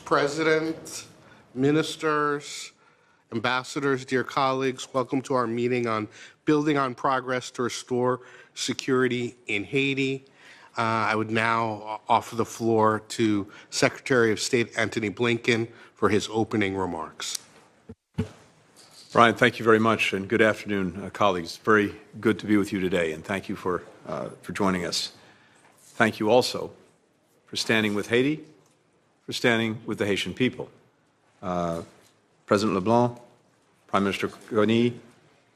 President, ministers, ambassadors, dear colleagues, welcome to our meeting on building on progress to restore security in Haiti. I would now offer the floor to Secretary of State Antony Blinken for his opening remarks. Brian, thank you very much, and good afternoon, colleagues. Very good to be with you today, and thank you for joining us. Thank you also for standing with Haiti, for standing with the Haitian people. President LeBlanc, Prime Minister Antony,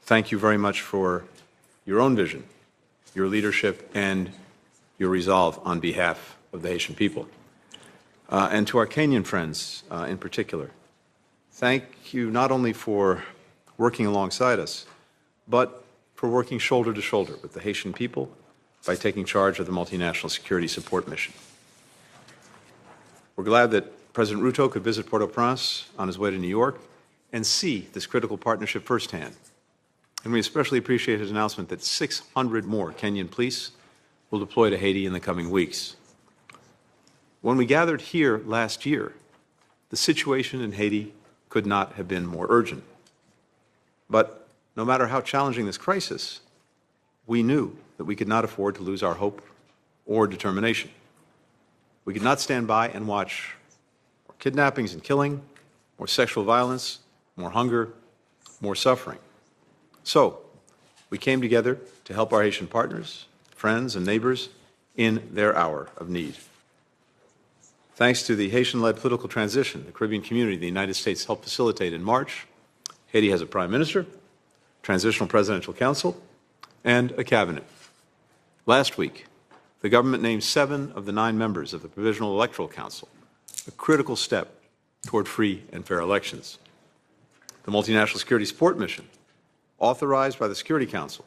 thank you very much for your own vision, your leadership, and your resolve on behalf of the Haitian people. And to our Kenyan friends in particular, thank you not only for working alongside us, but for working shoulder to shoulder with the Haitian people by taking charge of the multinational security support mission. We're glad that President Ruto could visit Port-au-Prince on his way to New York and see this critical partnership firsthand. And we especially appreciate his announcement that 600 more Kenyan police will deploy to Haiti in the coming weeks. When we gathered here last year, the situation in Haiti could not have been more urgent. But no matter how challenging this crisis, we knew that we could not afford to lose our hope or determination. We could not stand by and watch more kidnappings and killing, more sexual violence, more hunger, more suffering. So we came together to help our Haitian partners, friends, and neighbors in their hour of need. Thanks to the Haitian-led political transition the Caribbean community the United States helped facilitate in March, Haiti has a prime minister, transitional presidential council, and a cabinet. Last week, the government named 7 of the 9 members of the Provisional Electoral Council, a critical step toward free and fair elections. The Multinational Security Support Mission, authorized by the Security Council,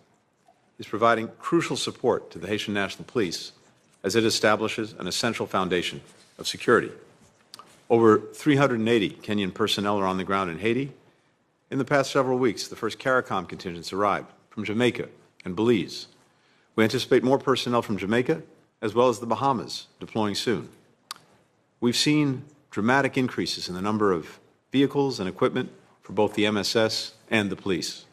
is providing crucial support to the Haitian National Police as it establishes an essential foundation of security. Over 380 Kenyan personnel are on the ground in Haiti. In the past several weeks, the first CARICOM contingents arrived from Jamaica and Belize. We anticipate more personnel from Jamaica, as well as the Bahamas, deploying soon. We've seen dramatic increases in the number of vehicles and equipment for both the MSS and the police.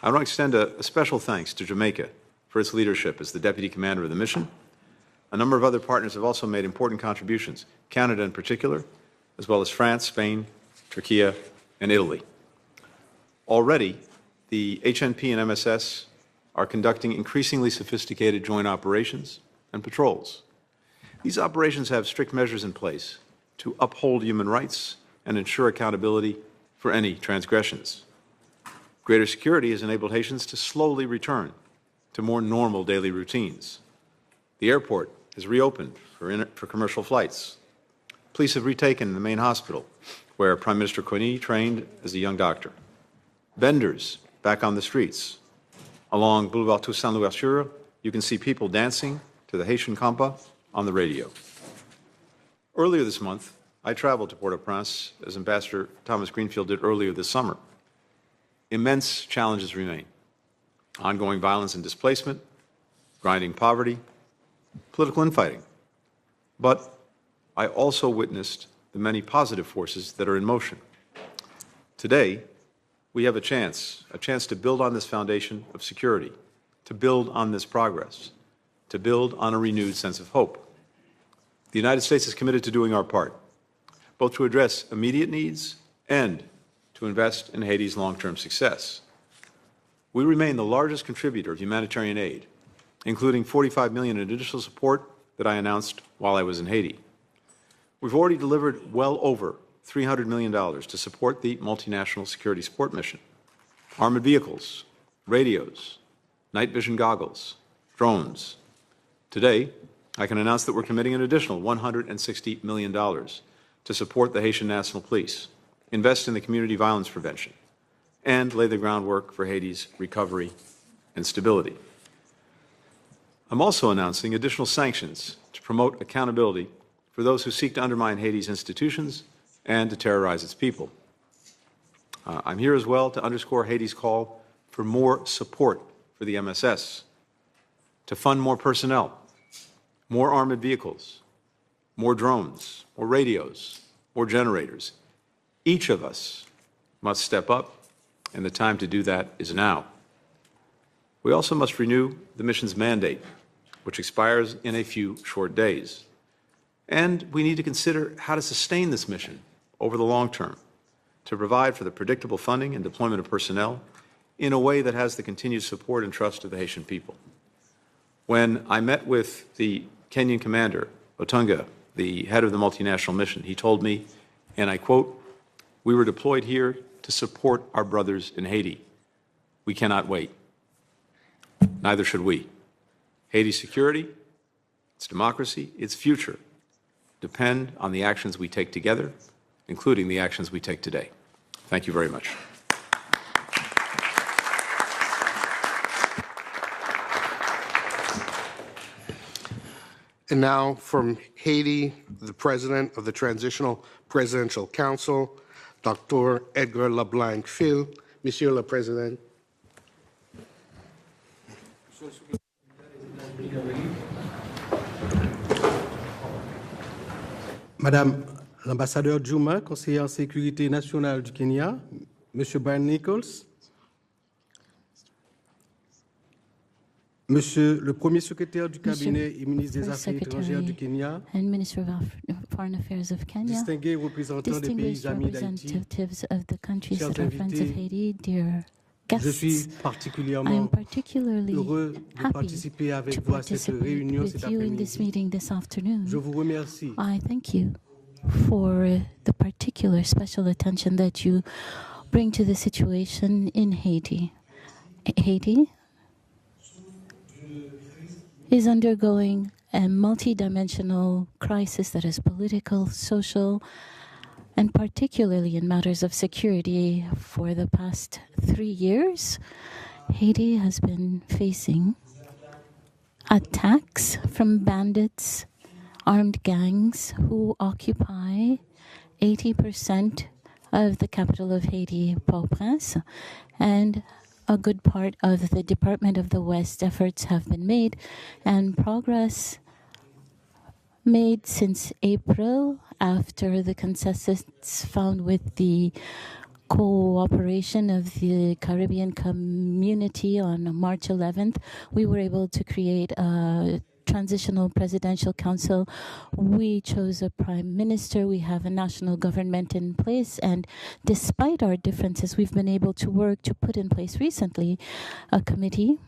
I want to extend a special thanks to Jamaica for its leadership as the deputy commander of the mission. A number of other partners have also made important contributions, Canada in particular, as well as France, Spain, Turkey, and Italy. Already, the HNP and MSS are conducting increasingly sophisticated joint operations and patrols. These operations have strict measures in place to uphold human rights and ensure accountability for any transgressions. Greater security has enabled Haitians to slowly return to more normal daily routines. The airport is reopened for commercial flights. Police have retaken the main hospital, where Prime Minister Antony trained as a young doctor. Vendors back on the streets. Along Boulevard Toussaint Louverture, you can see people dancing to the Haitian compa on the radio. Earlier this month, I traveled to Port-au-Prince, as Ambassador Thomas Greenfield did earlier this summer. Immense challenges remain: ongoing violence and displacement, grinding poverty, political infighting. But I also witnessed the many positive forces that are in motion. Today, we have a chance to build on this foundation of security, to build on this progress, to build on a renewed sense of hope. The United States is committed to doing our part, both to address immediate needs and to invest in Haiti's long-term success. We remain the largest contributor of humanitarian aid, including $45 million in additional support that I announced while I was in Haiti. We've already delivered well over $300 million to support the multinational security support mission: armored vehicles, radios, night vision goggles, drones. Today, I can announce that we're committing an additional $160 million to support the Haitian National Police, invest in the community violence prevention, and lay the groundwork for Haiti's recovery and stability. I'm also announcing additional sanctions to promote accountability for those who seek to undermine Haiti's institutions and to terrorize its people. I'm here as well to underscore Haiti's call for more support for the MSS, to fund more personnel, more armored vehicles, more drones, more radios, more generators. Each of us must step up, and the time to do that is now. We also must renew the mission's mandate, which expires in a few short days. And we need to consider how to sustain this mission over the long term, to provide for the predictable funding and deployment of personnel in a way that has the continued support and trust of the Haitian people. When I met with the Kenyan commander, Otunga, the head of the multinational mission, he told me, and I quote, "We were deployed here to support our brothers in Haiti. We cannot wait. Neither should we. Haiti's security, its democracy, its future depend on the actions we take together, including the actions we take today." Thank you very much. And now from Haiti, the President of the Transitional Presidential Council, Dr. Edgar LeBlanc Phil. Monsieur le Président. Madame l'ambassadeur Juma, conseiller en sécurité nationale du Kenya, Monsieur Brian Nichols, Monsieur le premier secrétaire du cabinet et ministre des Affaires étrangères du Kenya, and Minister of Foreign Affairs of Kenya, distingués représentants des pays distinguished amis d'Haïti, representatives of the countries chers that are friends of invités, Haiti, dear je suis guests, I am particulièrement particularly heureux de happy participer avec to vous à cette participate réunion cet with you in this après-midi. meeting this afternoon. Je vous remercie I thank you for the particular special attention that you bring to the situation in Haiti. Haiti is undergoing a multidimensional crisis that is political, social, and particularly in matters of security. For the past 3 years, Haiti has been facing attacks from bandits, armed gangs who occupy 80% of the capital of Haiti, Port-au-Prince, and a good part of the Department of the West. Efforts have been made and progress made since April after the consensus found with the cooperation of the Caribbean community on March 11th. We were able to create a transitional presidential council. We chose a prime minister. We have a national government in place. And despite our differences, we've been able to work to put in place recently a committee,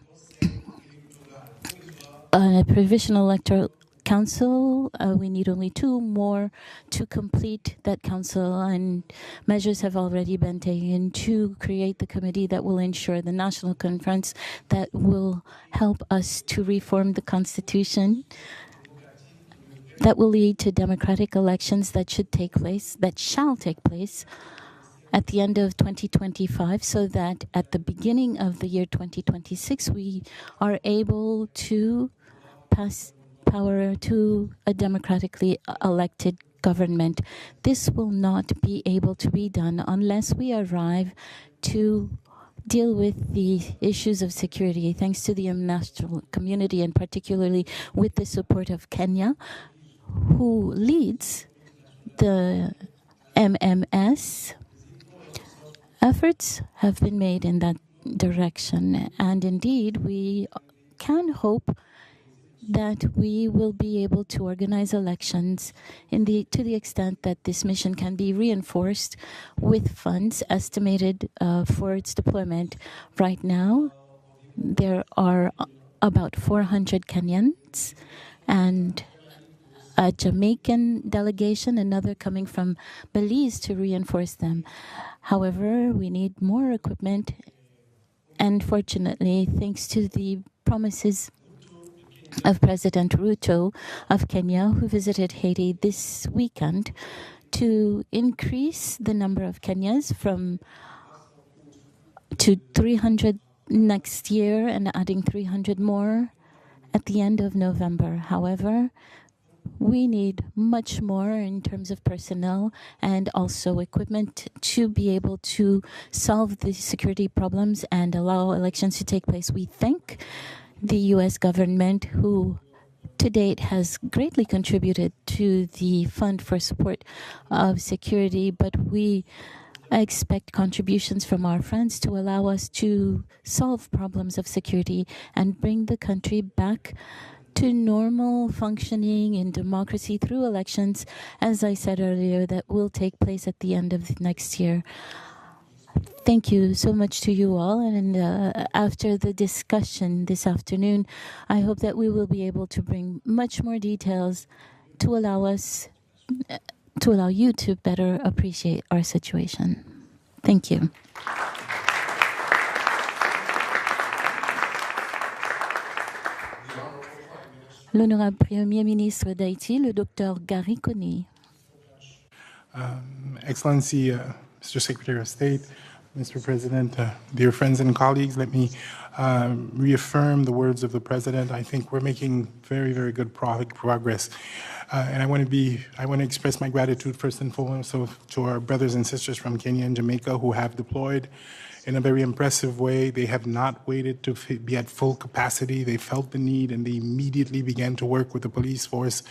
a provisional electoral council. We need only 2 more to complete that council, and measures have already been taken to create the committee that will ensure the national conference that will help us to reform the constitution, that will lead to democratic elections that shall take place at the end of 2025, so that at the beginning of the year 2026 we are able to pass power to a democratically elected government. This will not be able to be done unless we arrive to deal with the issues of security, thanks to the international community and particularly with the support of Kenya, who leads the MMS. Efforts have been made in that direction, and indeed we can hope that we will be able to organize elections to the extent that this mission can be reinforced with funds estimated for its deployment. Right now, there are about 400 Kenyans and a Jamaican delegation, another coming from Belize to reinforce them. However, we need more equipment, and fortunately, thanks to the promises of President Ruto of Kenya, who visited Haiti this weekend, to increase the number of Kenyans to 300 next year and adding 300 more at the end of November. However, we need much more in terms of personnel and also equipment to be able to solve the security problems and allow elections to take place. We thank the U.S. government, who to date has greatly contributed to the Fund for Support of Security, but we expect contributions from our friends to allow us to solve problems of security and bring the country back to normal functioning in democracy through elections, as I said earlier, that will take place at the end of the next year. Thank you so much to you all. And after the discussion this afternoon, I hope that we will be able to bring much more details to allow you to better appreciate our situation. Thank you. L'honorable Premier ministre d'Haïti, le docteur Gary Coney. Excellency, Mr. Secretary of State, Mr. President, dear friends and colleagues, let me reaffirm the words of the President. I think we're making very, very good progress. And I want to express my gratitude first and foremost to our brothers and sisters from Kenya and Jamaica who have deployed in a very impressive way. They have not waited to be at full capacity. They felt the need and they immediately began to work with the police force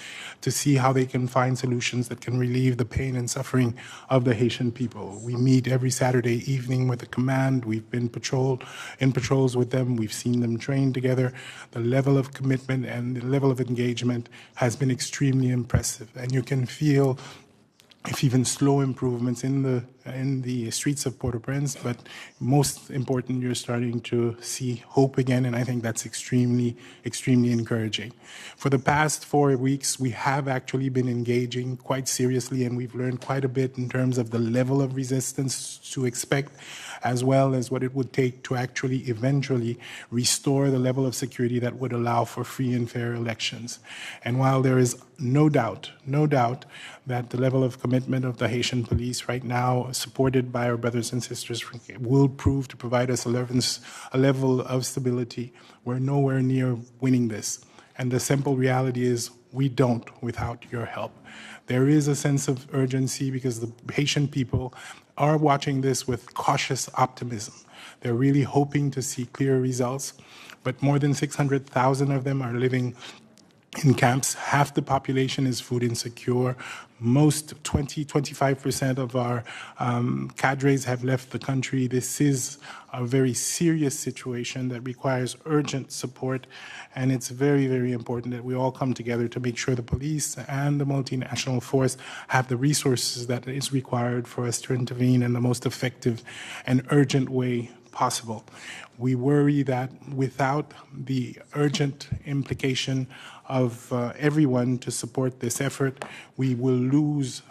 to see how they can find solutions that can relieve the pain and suffering of the Haitian people. We meet every Saturday evening with the command. We've been in patrols with them. We've seen them train together. The level of commitment and the level of engagement has been extremely impressive. And you can feel if even slow improvements in the streets of Port-au-Prince, but most important, you're starting to see hope again, and I think that's extremely, extremely encouraging. For the past 4 weeks, we have actually been engaging quite seriously, and we've learned quite a bit in terms of the level of resistance to expect, as well as what it would take to actually eventually restore the level of security that would allow for free and fair elections. And while there is no doubt that the level of commitment of the Haitian police right now, supported by our brothers and sisters, will prove to provide us a level of stability, we're nowhere near winning this. And the simple reality is we don't without your help. There is a sense of urgency because the Haitian people are watching this with cautious optimism. They're really hoping to see clear results, but more than 600,000 of them are living in camps. Half the population is food insecure. Most 25% of our cadres have left the country. This is a very serious situation that requires urgent support, and it's very, very important that we all come together to make sure the police and the multinational force have the resources that is required for us to intervene in the most effective and urgent way possible. We worry that without the urgent implication of everyone to support this effort, we will lose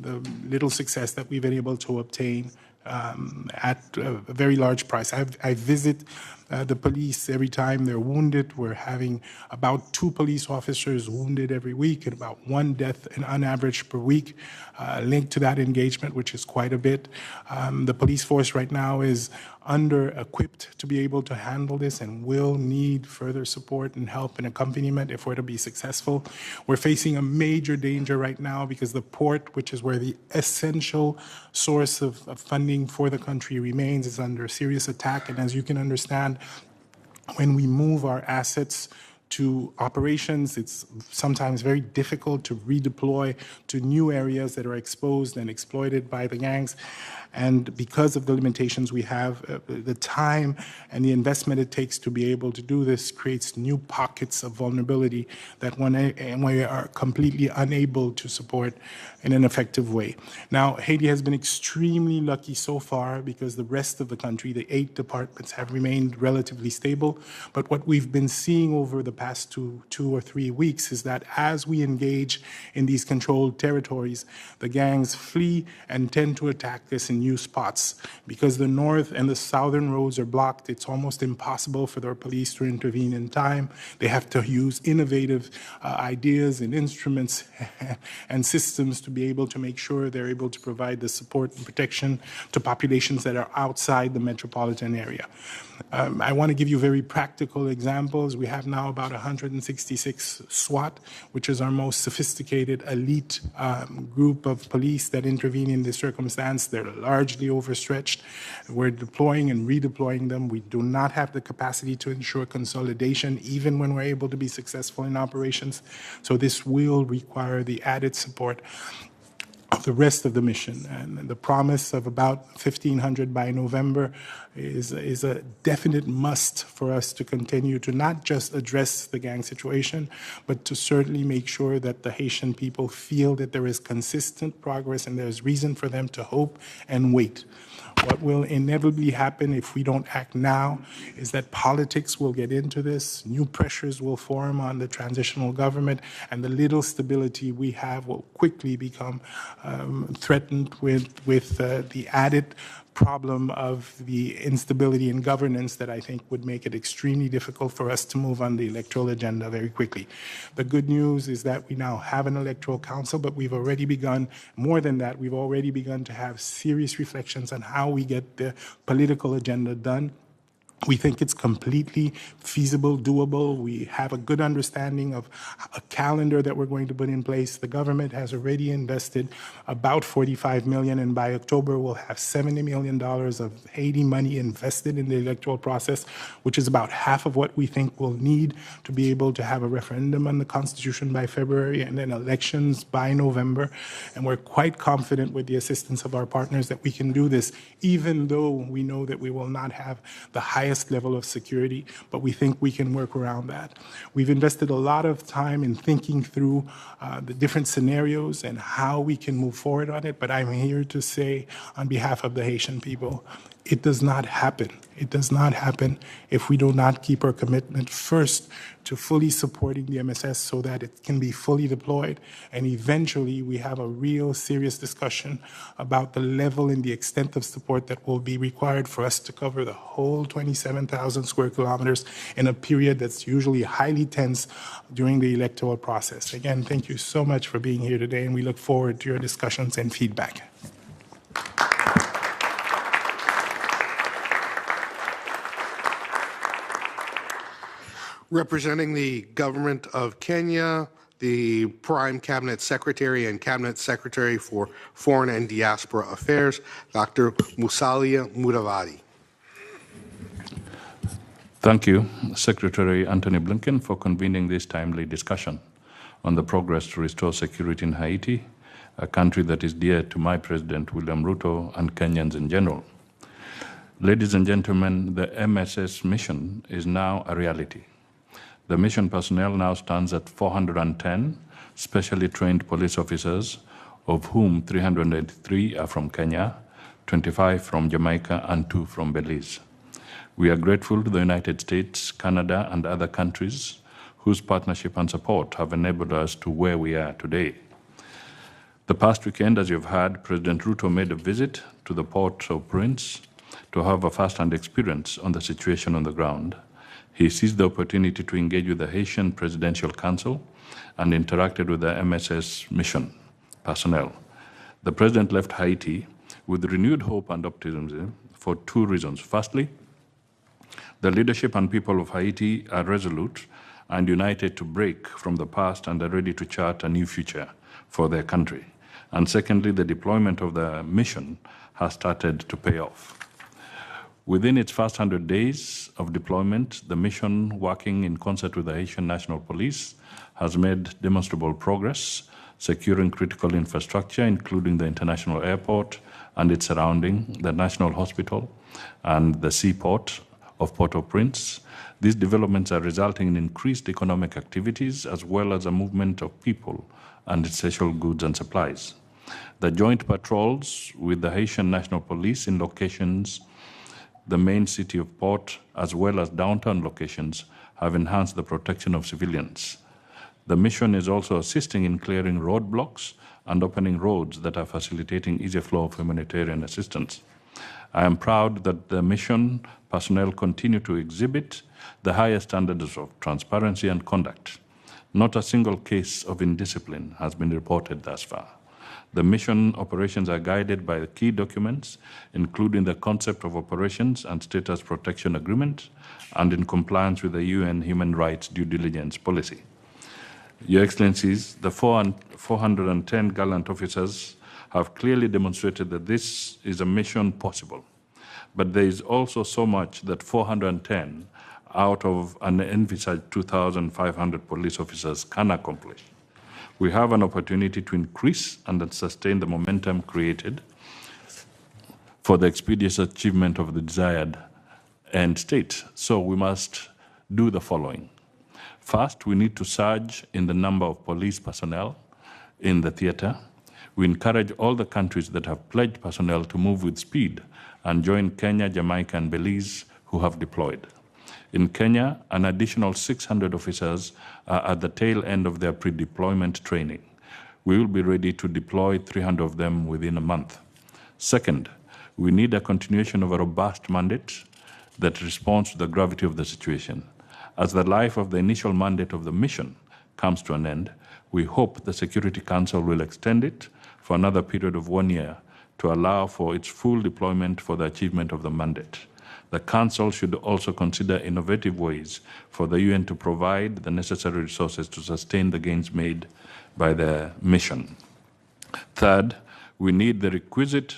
the little success that we've been able to obtain at a very large price. I visit the police every time they're wounded. We're having about 2 police officers wounded every week and about 1 death on average per week linked to that engagement, which is quite a bit. The police force right now is under-equipped to be able to handle this and will need further support and help and accompaniment if we're to be successful. We're facing a major danger right now because the port, which is where the essential source of funding for the country remains, is under serious attack. And as you can understand, when we move our assets to operations, it's sometimes very difficult to redeploy to new areas that are exposed and exploited by the gangs. And because of the limitations we have, the time and the investment it takes to be able to do this creates new pockets of vulnerability that we are completely unable to support in an effective way. Now, Haiti has been extremely lucky so far because the rest of the country, the 8 departments, have remained relatively stable. But what we've been seeing over the past two or 3 weeks is that as we engage in these controlled territories, the gangs flee and tend to attack us in new spots. Because the north and the southern roads are blocked, it's almost impossible for their police to intervene in time. They have to use innovative ideas and instruments and systems to be able to make sure they're able to provide the support and protection to populations that are outside the metropolitan area. I want to give you very practical examples. We have now about 166 SWAT, which is our most sophisticated elite group of police that intervene in this circumstance. They're largely overstretched. We're deploying and redeploying them. We do not have the capacity to ensure consolidation, even when we're able to be successful in operations. So this will require the added support of the rest of the mission. And the promise of about 1,500 by November is a definite must for us to continue to not just address the gang situation, but to certainly make sure that the Haitian people feel that there is consistent progress and there's reason for them to hope and wait. What will inevitably happen if we don't act now is that politics will get into this, new pressures will form on the transitional government, and the little stability we have will quickly become threatened with the added problem of the instability in governance that I think would make it extremely difficult for us to move on the electoral agenda very quickly. The good news is that we now have an electoral council, but we've already begun, more than that, we've already begun to have serious reflections on how we get the political agenda done. We think it's completely feasible, doable. We have a good understanding of a calendar that we're going to put in place. The government has already invested about $45 million, and by October we'll have $70 million of Haiti money invested in the electoral process, which is about half of what we think we'll need to be able to have a referendum on the Constitution by February and then elections by November. And we're quite confident with the assistance of our partners that we can do this, even though we know that we will not have the highest level of security, but we think we can work around that. We've invested a lot of time in thinking through the different scenarios and how we can move forward on it, but I'm here to say on behalf of the Haitian people, it does not happen. It does not happen if we do not keep our commitment first to fully supporting the MSS so that it can be fully deployed, and eventually we have a real serious discussion about the level and the extent of support that will be required for us to cover the whole 27,000 square kilometers in a period that's usually highly tense during the electoral process. Again, thank you so much for being here today, and we look forward to your discussions and feedback. Representing the Government of Kenya, the Prime Cabinet Secretary and Cabinet Secretary for Foreign and Diaspora Affairs, Dr. Musalia Mudavadi. Thank you, Secretary Antony Blinken, for convening this timely discussion on the progress to restore security in Haiti, a country that is dear to my President William Ruto and Kenyans in general. Ladies and gentlemen, the MSS mission is now a reality. The mission personnel now stands at 410 specially trained police officers, of whom 383 are from Kenya, 25 from Jamaica, and 2 from Belize. We are grateful to the United States, Canada, and other countries whose partnership and support have enabled us to where we are today. The past weekend, as you've heard, President Ruto made a visit to the Port-au-Prince to have a first-hand experience on the situation on the ground. He seized the opportunity to engage with the Haitian Presidential Council and interacted with the MSS mission personnel. The President left Haiti with renewed hope and optimism for 2 reasons. Firstly, the leadership and people of Haiti are resolute and united to break from the past and are ready to chart a new future for their country. And secondly, the deployment of the mission has started to pay off. Within its first 100 days of deployment, the mission, working in concert with the Haitian National Police, has made demonstrable progress, securing critical infrastructure, including the international airport and its surrounding, the National Hospital, and the seaport of Port-au-Prince. These developments are resulting in increased economic activities as well as a movement of people and essential goods and supplies. The joint patrols with the Haitian National Police in locations, the main city of Port, as well as downtown locations, have enhanced the protection of civilians. The mission is also assisting in clearing roadblocks and opening roads that are facilitating easier flow of humanitarian assistance. I am proud that the mission personnel continue to exhibit the highest standards of transparency and conduct. Not a single case of indiscipline has been reported thus far. The mission operations are guided by the key documents, including the concept of operations and status protection agreement, and in compliance with the UN human rights due diligence policy. Your Excellencies, the 410 gallant officers have clearly demonstrated that this is a mission possible. But there is also so much that 410 out of an envisaged 2,500 police officers can accomplish. We have an opportunity to increase and sustain the momentum created for the expeditious achievement of the desired end state. So we must do the following. First, we need to surge in the number of police personnel in the theater. We encourage all the countries that have pledged personnel to move with speed and join Kenya, Jamaica, and Belize, who have deployed. In Kenya, an additional 600 officers are at the tail end of their pre-deployment training. We will be ready to deploy 300 of them within a month. Second, we need a continuation of a robust mandate that responds to the gravity of the situation. As the life of the initial mandate of the mission comes to an end, we hope the Security Council will extend it for another period of 1 year to allow for its full deployment for the achievement of the mandate. The Council should also consider innovative ways for the UN to provide the necessary resources to sustain the gains made by the mission. Third, we need the requisite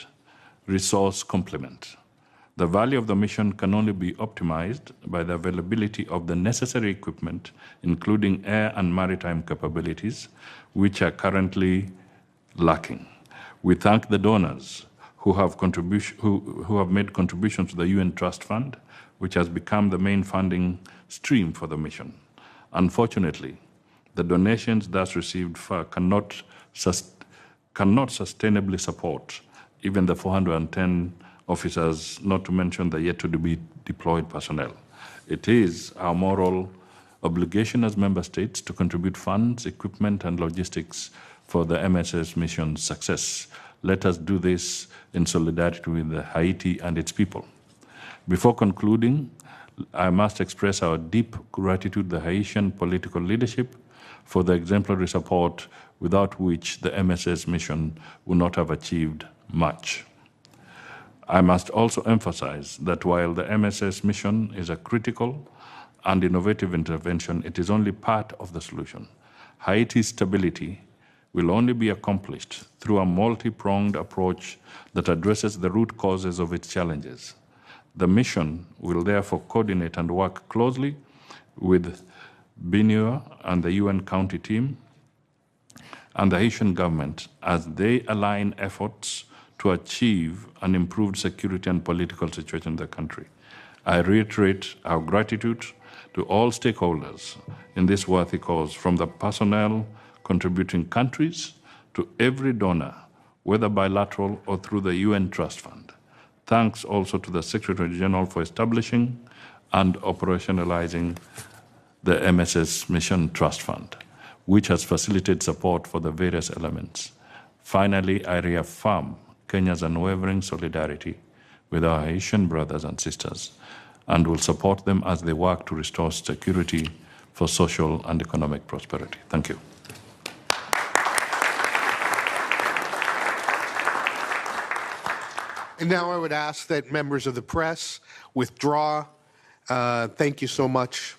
resource complement. The value of the mission can only be optimized by the availability of the necessary equipment, including air and maritime capabilities, which are currently lacking. We thank the donors who have made contributions to the UN Trust Fund, which has become the main funding stream for the mission. Unfortunately, the donations thus received cannot sustainably support even the 410 officers, not to mention the yet-to-be deployed personnel. It is our moral obligation as member states to contribute funds, equipment, and logistics for the MSS mission's success. Let us do this in solidarity with Haiti and its people. Before concluding, I must express our deep gratitude to the Haitian political leadership for the exemplary support without which the MSS mission would not have achieved much. I must also emphasize that while the MSS mission is a critical and innovative intervention, it is only part of the solution. Haiti's stability will only be accomplished through a multi-pronged approach that addresses the root causes of its challenges. The mission will therefore coordinate and work closely with BNUR and the UN County team and the Haitian government as they align efforts to achieve an improved security and political situation in the country. I reiterate our gratitude to all stakeholders in this worthy cause, from the personnel contributing countries to every donor, whether bilateral or through the UN Trust Fund. Thanks also to the Secretary General for establishing and operationalizing the MSS Mission Trust Fund, which has facilitated support for the various elements. Finally, I reaffirm Kenya's unwavering solidarity with our Haitian brothers and sisters and will support them as they work to restore security for social and economic prosperity. Thank you. And now I would ask that members of the press withdraw. Thank you so much.